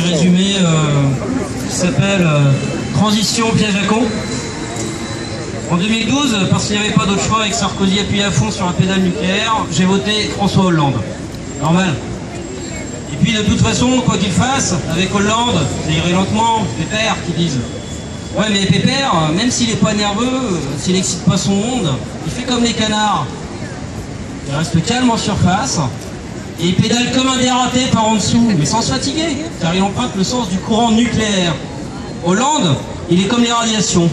résumé qui s'appelle Transition piège à con. En 2012, parce qu'il n'y avait pas d'autre choix avec Sarkozy appuyé à fond sur la pédale nucléaire, j'ai voté François Hollande. Normal. Et puis de toute façon, quoi qu'il fasse, avec Hollande, ça irait lentement, Pépère qui disent. Ouais mais Pépère, même s'il n'est pas nerveux, s'il n'excite pas son monde, il fait comme les canards. Il reste calme en surface, et il pédale comme un dératé par en dessous, mais sans se fatiguer, car il emprunte le sens du courant nucléaire. Hollande, il est comme les radiations.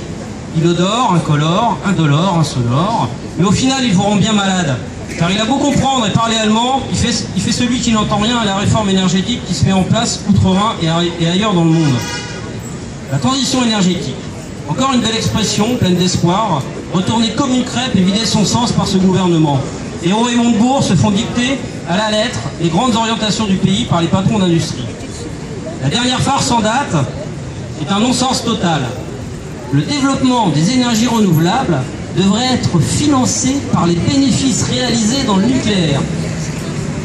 Il odore, incolore, indolore, insolore, mais au final il vous rend bien malade. Car il a beau comprendre et parler allemand, il fait celui qui n'entend rien à la réforme énergétique qui se met en place outre-Rhin et ailleurs dans le monde. La transition énergétique. Encore une belle expression, pleine d'espoir, retournée comme une crêpe et vidée son sens par ce gouvernement. Hérault et Montebourg se font dicter à la lettre les grandes orientations du pays par les patrons d'industrie. La dernière farce en date est un non-sens total. Le développement des énergies renouvelables devrait être financé par les bénéfices réalisés dans le nucléaire,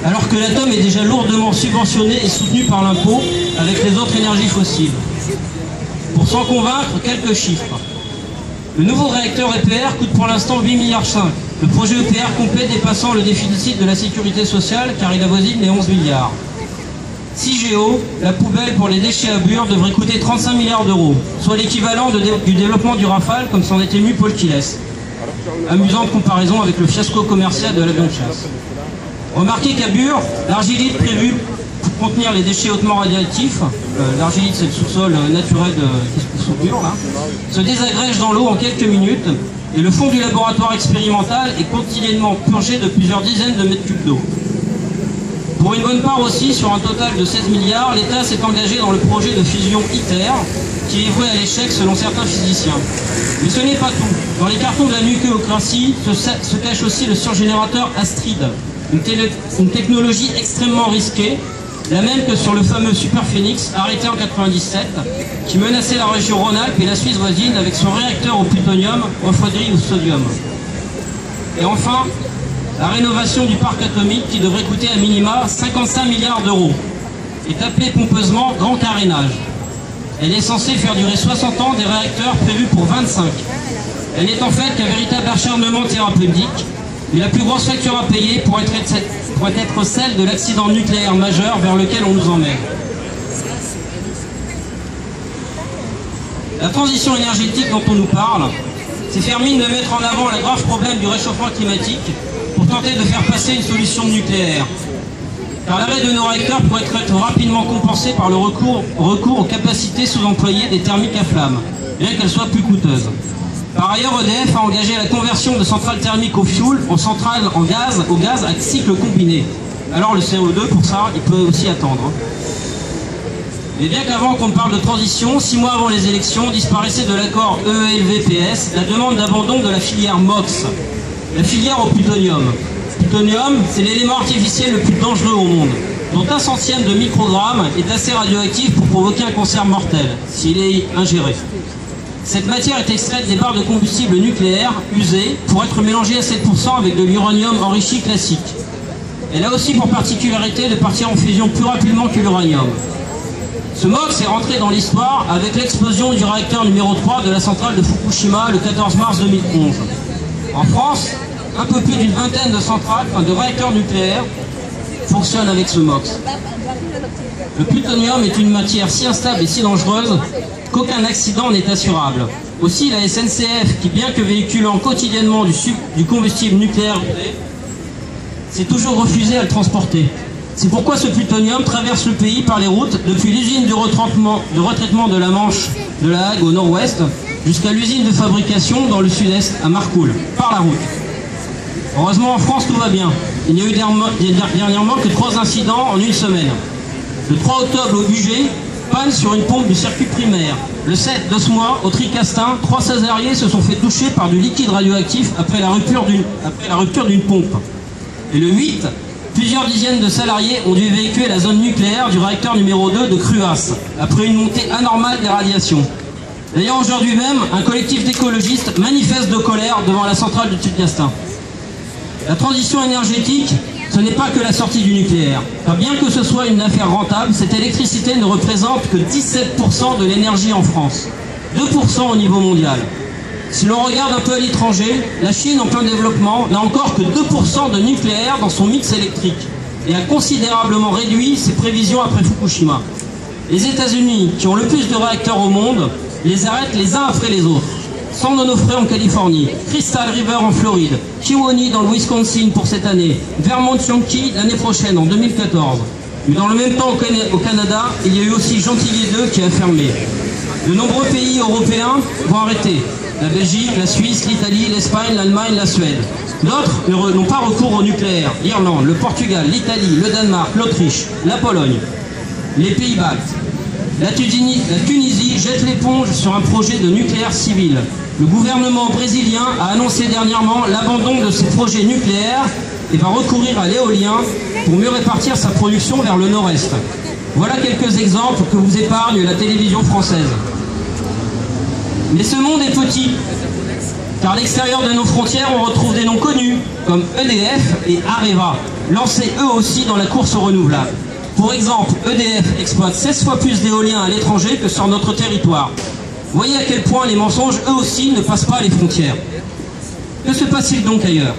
alors que l'atome est déjà lourdement subventionné et soutenu par l'impôt avec les autres énergies fossiles. Pour s'en convaincre, quelques chiffres. Le nouveau réacteur EPR coûte pour l'instant 8,5 milliards. Le projet EPR complet dépassant le déficit de la sécurité sociale car il avoisine les 11 milliards. CIGEO, la poubelle pour les déchets à bure, devrait coûter 35 milliards d'euros, soit l'équivalent du développement du Rafale comme s'en est ému Paul Quilles. Amusante comparaison avec le fiasco commercial de l'avion de chasse. Remarquez qu'à Bure, l'argilite prévue pour contenir les déchets hautement radioactifs, l'argilite c'est le sous-sol naturel qui se trouve sous Bure, là, se désagrège dans l'eau en quelques minutes et le fond du laboratoire expérimental est quotidiennement purgé de plusieurs dizaines de mètres cubes d'eau. Pour une bonne part aussi, sur un total de 16 milliards, l'État s'est engagé dans le projet de fusion ITER, qui est voué à l'échec selon certains physiciens. Mais ce n'est pas tout. Dans les cartons de la nucléocratie se cache aussi le surgénérateur Astrid, une technologie extrêmement risquée, la même que sur le fameux Super Phoenix, arrêté en 97, qui menaçait la région Rhône-Alpes et la Suisse voisine avec son réacteur au plutonium, refroidi au sodium. Et enfin, la rénovation du parc atomique qui devrait coûter à minima 55 milliards d'euros est appelée pompeusement grand carénage. Elle est censée faire durer 60 ans des réacteurs prévus pour 25. Elle n'est en fait qu'un véritable acharnement thérapeutique, mais la plus grosse facture à payer pourrait être celle de l'accident nucléaire majeur vers lequel on nous emmène. La transition énergétique dont on nous parle, c'est faire mine de mettre en avant le grave problème du réchauffement climatique pour tenter de faire passer une solution nucléaire. Car l'arrêt de nos réacteurs pourrait être rapidement compensé par le recours aux capacités sous-employées des thermiques à flamme, bien qu'elles soient plus coûteuses. Par ailleurs, EDF a engagé la conversion de centrales thermiques au fioul en centrales au gaz à cycle combiné. Alors le CO2, pour ça, il peut aussi attendre. Mais bien qu'avant qu'on parle de transition, 6 mois avant les élections, disparaissait de l'accord EELVPS la demande d'abandon de la filière MOX, la filière au plutonium. Le plutonium, c'est l'élément artificiel le plus dangereux au monde, dont 1 centième de microgramme est assez radioactif pour provoquer un cancer mortel, s'il est ingéré. Cette matière est extraite des barres de combustible nucléaire usées pour être mélangée à 7% avec de l'uranium enrichi classique. Elle a aussi pour particularité de partir en fusion plus rapidement que l'uranium. Ce MOX est rentré dans l'histoire avec l'explosion du réacteur numéro 3 de la centrale de Fukushima le 14 mars 2011. En France, un peu plus d'une vingtaine de centrales, de réacteurs nucléaires, fonctionnent avec ce MOX. Le plutonium est une matière si instable et si dangereuse qu'aucun accident n'est assurable. Aussi, la SNCF, qui bien que véhiculant quotidiennement du combustible nucléaire, s'est toujours refusée à le transporter. C'est pourquoi ce plutonium traverse le pays par les routes, depuis l'usine de retraitement de la Manche de La Hague au nord-ouest, jusqu'à l'usine de fabrication dans le sud-est, à Marcoule, par la route. Heureusement, en France, tout va bien. Il n'y a eu dernièrement que 3 incidents en une semaine. Le 3 octobre au UG, panne sur une pompe du circuit primaire. Le 7 de ce mois, au Tricastin, 3 salariés se sont fait toucher par du liquide radioactif après la rupture d'une pompe. Et le 8, plusieurs dizaines de salariés ont dû évacuer la zone nucléaire du réacteur numéro 2 de Cruas, après une montée anormale des radiations. D'ailleurs, aujourd'hui même, un collectif d'écologistes manifeste de colère devant la centrale du Tricastin. La transition énergétique, ce n'est pas que la sortie du nucléaire. Car bien que ce soit une affaire rentable, cette électricité ne représente que 17% de l'énergie en France, 2% au niveau mondial. Si l'on regarde un peu à l'étranger, la Chine en plein développement n'a encore que 2% de nucléaire dans son mix électrique et a considérablement réduit ses prévisions après Fukushima. Les États-Unis, qui ont le plus de réacteurs au monde, les arrêtent les uns après les autres. San Onofre en Californie, Crystal River en Floride, Kewaunee dans le Wisconsin pour cette année, Vermont Yankee l'année prochaine, en 2014. Mais dans le même temps au Canada, il y a eu aussi Gentilly 2 qui a fermé. De nombreux pays européens vont arrêter. La Belgique, la Suisse, l'Italie, l'Espagne, l'Allemagne, la Suède. D'autres n'ont pas recours au nucléaire. L'Irlande, le Portugal, l'Italie, le Danemark, l'Autriche, la Pologne, les Pays-Baltes. La Tunisie jette l'éponge sur un projet de nucléaire civil. Le gouvernement brésilien a annoncé dernièrement l'abandon de ses projets nucléaires et va recourir à l'éolien pour mieux répartir sa production vers le nord-est. Voilà quelques exemples que vous épargne la télévision française. Mais ce monde est petit, car à l'extérieur de nos frontières, on retrouve des noms connus, comme EDF et Areva, lancés eux aussi dans la course aux renouvelables. Pour exemple, EDF exploite 16 fois plus d'éoliens à l'étranger que sur notre territoire. Voyez à quel point les mensonges, eux aussi, ne passent pas les frontières. Que se passe-t-il donc ailleurs?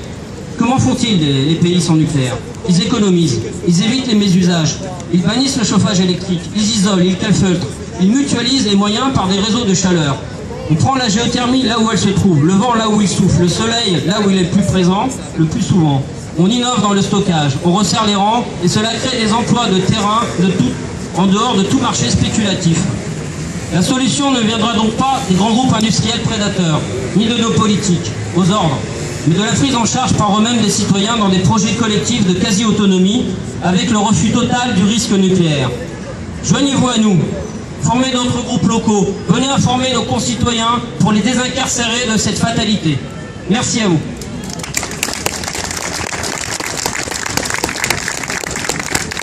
Comment font-ils les pays sans nucléaire? Ils économisent, ils évitent les mésusages, ils bannissent le chauffage électrique, ils isolent, ils calfeutrent, ils mutualisent les moyens par des réseaux de chaleur. On prend la géothermie là où elle se trouve, le vent là où il souffle, le soleil là où il est le plus présent, le plus souvent. On innove dans le stockage, on resserre les rangs et cela crée des emplois de terrain en dehors de tout marché spéculatif. La solution ne viendra donc pas des grands groupes industriels prédateurs, ni de nos politiques, aux ordres, mais de la prise en charge par eux-mêmes des citoyens dans des projets collectifs de quasi-autonomie, avec le refus total du risque nucléaire. Joignez-vous à nous, formez d'autres groupes locaux, venez informer nos concitoyens pour les désincarcérer de cette fatalité. Merci à vous.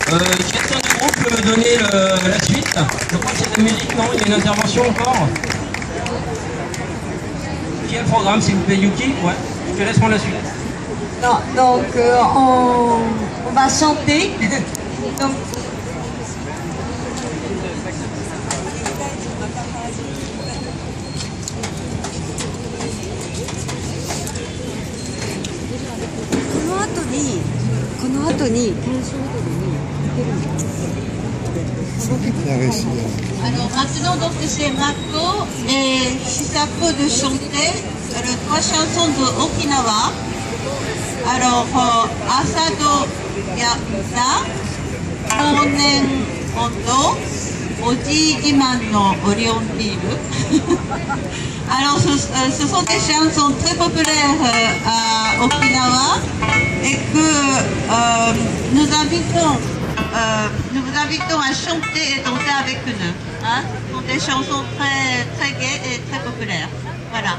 Quelqu'un du groupe peut me donner la suite? Je crois que c'est la musique, non? Il y a une intervention encore? Qui a le programme, s'il vous plaît? Yuki? Ouais, je te laisse prendre la suite. Non, donc on va chanter. Donc,この後に検証ごとに出るんです。Alors maintenant, donc c'est Mako et Shisako de chanter 3 chansons de Okinawa. Alors, Asado Yakuza, Onen Ondo, Oji Jiman no Orion Bill. Alors, ce sont des chansons très populaires à Okinawa et que nous vous invitons à chanter et danser avec nous. Hein? Ce sont des chansons très gaies et très populaires. Voilà.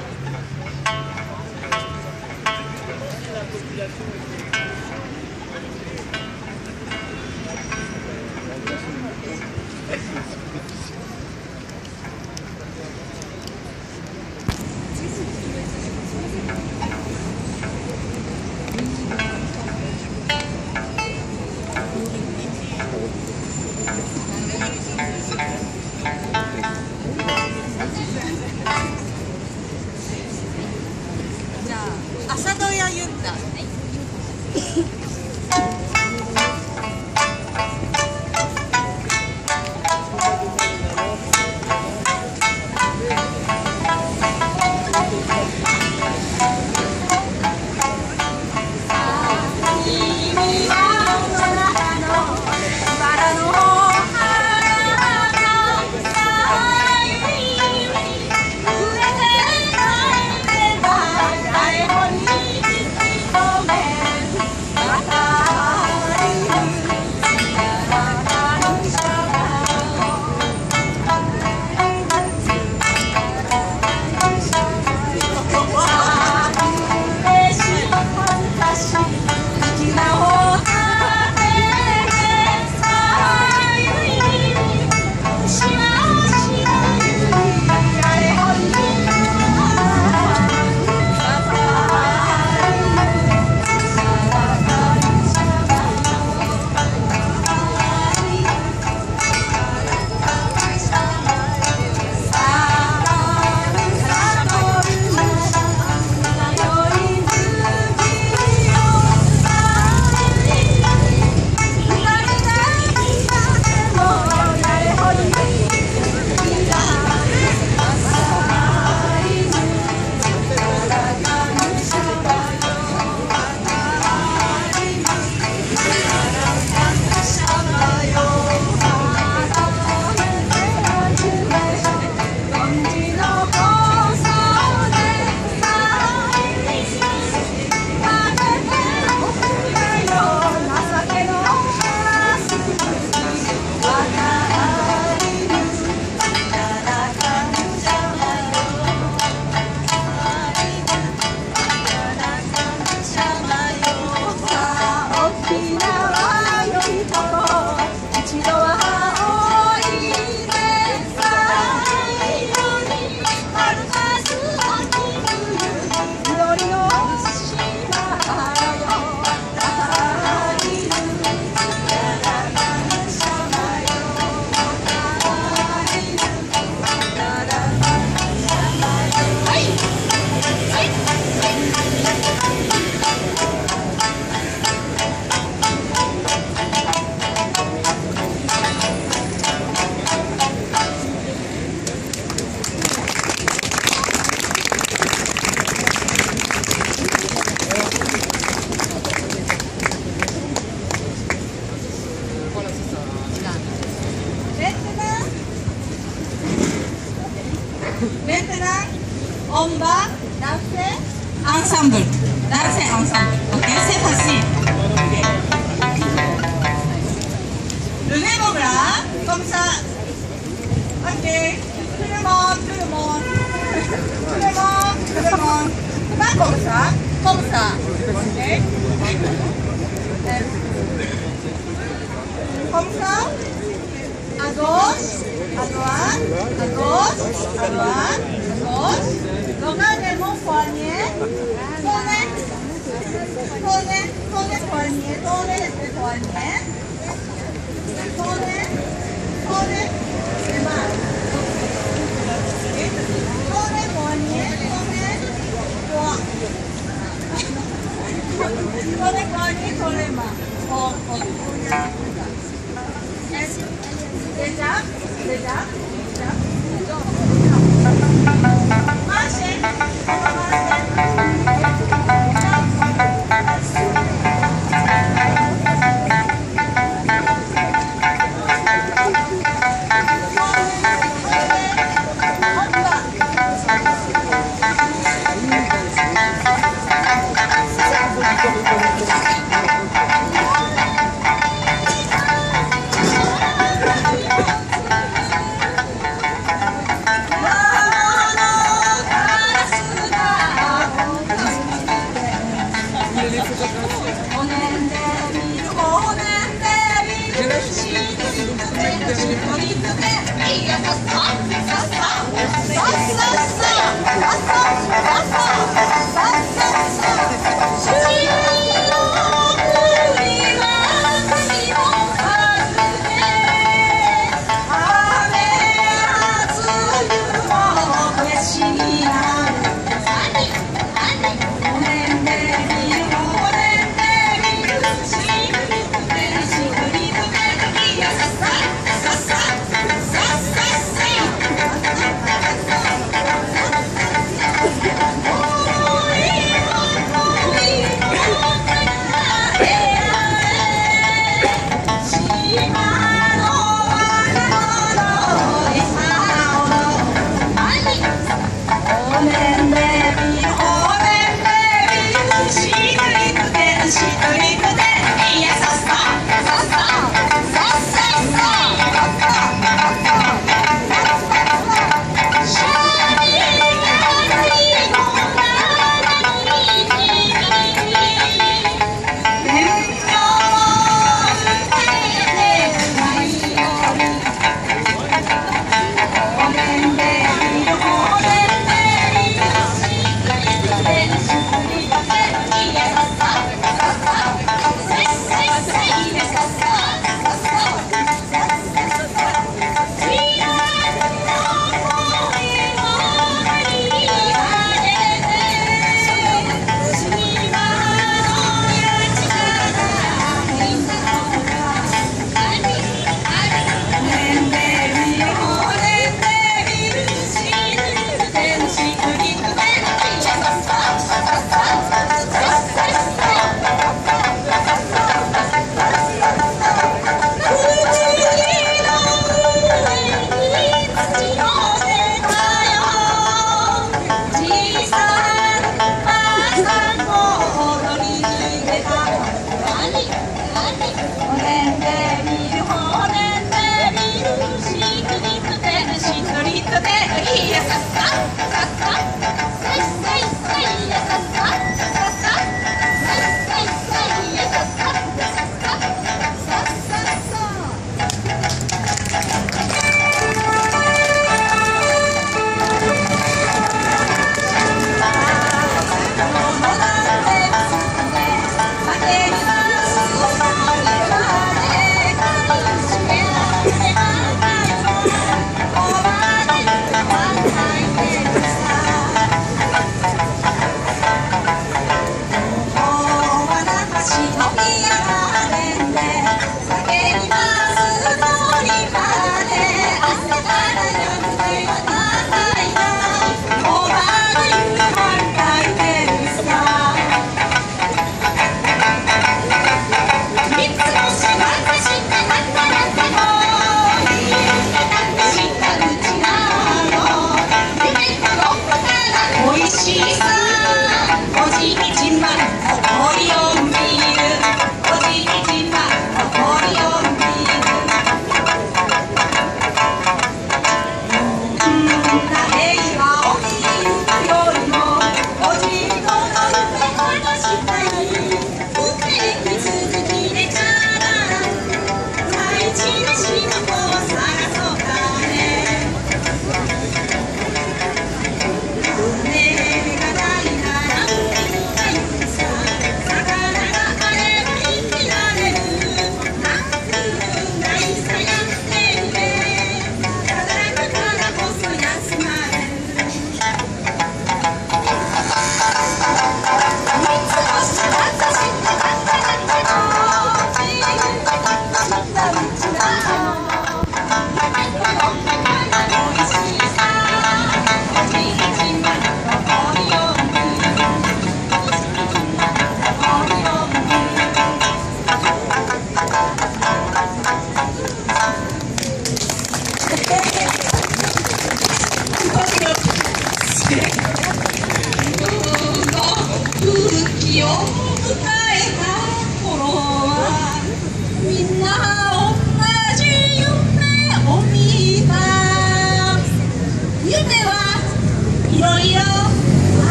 Maintenant, on va danser ensemble. Danser ensemble. Ok, c'est facile. Okay. Levez vos bras, comme ça. Ok. Tout le monde, tout le monde. Tout le monde, tout le monde. Pas comme ça, comme ça. Ok. Comme ça. À gauche, à droite, à gauche, à droite, à gauche. Regardez mon poignet. Tournez, tournez, tournez poignet, tournez les poignets. Tournez, tournez les mains. Tournez poignet, tournez poing. Tournez poignet, tournez main. Oh, oh. Déjà. Marchez. Gracias.